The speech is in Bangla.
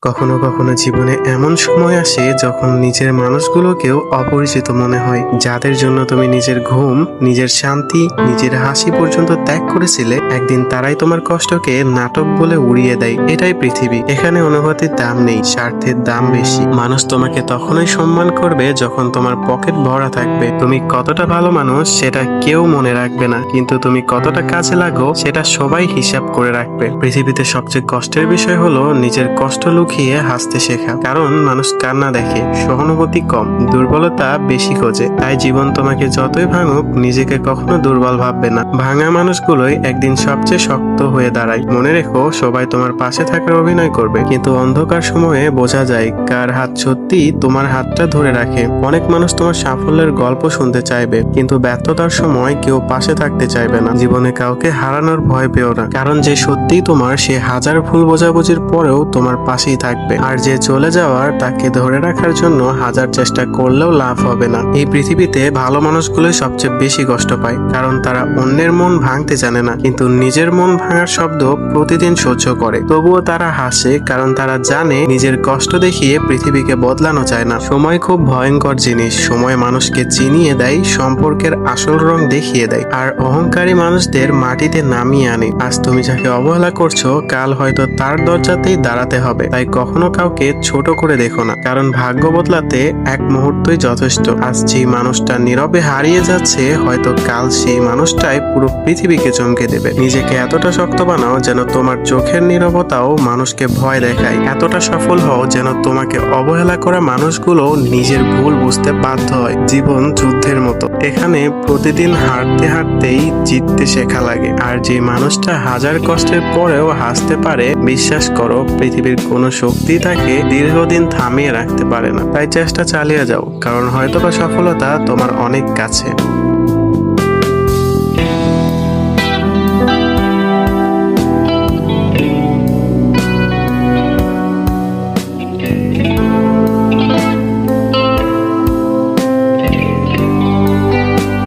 কখনো কখনো জীবনে এমন সময় আসে যখন নিজের মানুষগুলোকেও অপরিচিত মনে হয়, যাদের জন্য তুমি নিজের ঘুম, নিজের শান্তি, নিজের হাসি পর্যন্ত ত্যাগ করেছিলে, একদিন তারাই তোমার কষ্টকে নাটক বলে উড়িয়ে দেয়। এটাই পৃথিবী। এখানে অনুভূতির দাম নেই, স্বার্থের দাম বেশি। মানুষ তোমাকে তখনই সম্মান করবে যখন তোমার পকেট ভরা থাকবে। তুমি কতটা ভালো মানুষ সেটা কেউ মনে রাখবে না, কিন্তু তুমি কতটা কাজে লাগো সেটা সবাই হিসাব করে রাখবে। পৃথিবীতে সবচেয়ে কষ্টের বিষয় হলো নিজের কষ্ট লুকিয়ে হাসতে শেখা। কারণ মানুষ কান্না দেখে, সহানুভূতি কম, দুর্বলতা বেশি খোঁজে। তাই জীবন তোমাকে যতই ভাঙুক, নিজেকে কখনো দুর্বল ভাববে না। ভাঙা মানুষগুলোই একদিন সবচেয়ে শক্ত হয়ে দাঁড়ায়। মনে রেখো, সবাই তোমার পাশে থাকার অভিনয় করবে, কিন্তু অন্ধকার সময়ে বোঝা যায় কার হাত সত্যি তোমার হাতটা ধরে রাখে। অনেক মানুষ তোমার সাফল্যের গল্প শুনতে চাইবে, কিন্তু ব্যর্থতার সময় কেউ পাশে থাকতে চাইবে না। জীবনে কাউকে হারানোর ভয় পেও না, কারণ যে সত্যিই তোমার, সে হাজার ভুল বোঝাবুঝির পরেও তোমার পাশেই থাকবে। আর যে চলে যাওয়ার, তাকে ধরে রাখার জন্য হাজার চেষ্টা করলেও লাভ হবে না। এই পৃথিবীতে ভালো মানুষগুলোই সবচেয়ে বেশি কষ্ট পায়, কারণ তারা অন্যের মন ভাঙতে জানে না, কিন্তু নিজের মন ভাঙার শব্দ প্রতিদিন সহ্য করে। তবুও তারা হাসে, কারণ তারা জানে নিজের কষ্ট দেখিয়ে পৃথিবীকে বদলানো যায় না। সময় খুব ভয়ঙ্কর জিনিস। সময় মানুষকে চিনিয়ে দেয়, সম্পর্কের আসল রং দেখিয়ে দেয়, আর অহংকারী মানুষদের মাটিতে নামিয়ে আনে। আজ তুমি যাকে অবহেলা করছো, কাল হয়তো তার দরজাতেই দাঁড়াতে হবে। তাই কখনো কাউকে ছোট করে দেখো না, কারণ ভাগ্য বদলাতে এক মুহূর্তই যথেষ্ট। আজ যে মানুষটা নীরবে হারিয়ে যাচ্ছে, হয়তো কাল সেই মানুষটাই পুরো পৃথিবীকে চমকে দেবে। নিজেকে এতটা শক্ত বানাও যেন তোমার চোখের নীরবতাও মানুষকে ভয় দেখায়। এতটা সফল হও যেন তোমাকে অবহেলা করা মানুষগুলো নিজের ভুল বুঝতে বাধ্য হয়। জীবন যুদ্ধের মতো, এখানে প্রতিদিন হারতে হারতেই জিততে শেখা লাগে। আর যে মানুষটা হাজার কষ্টের পরেও হাসতে পারে, বিশ্বাস করো, পৃথিবীর কোনো শক্তি তাকে দীর্ঘদিন থামিয়ে রাখতে পারে না। তাই চেষ্টা চালিয়ে যাও, কারণ হয়তোবা সফলতা তোমার অনেক কাছে।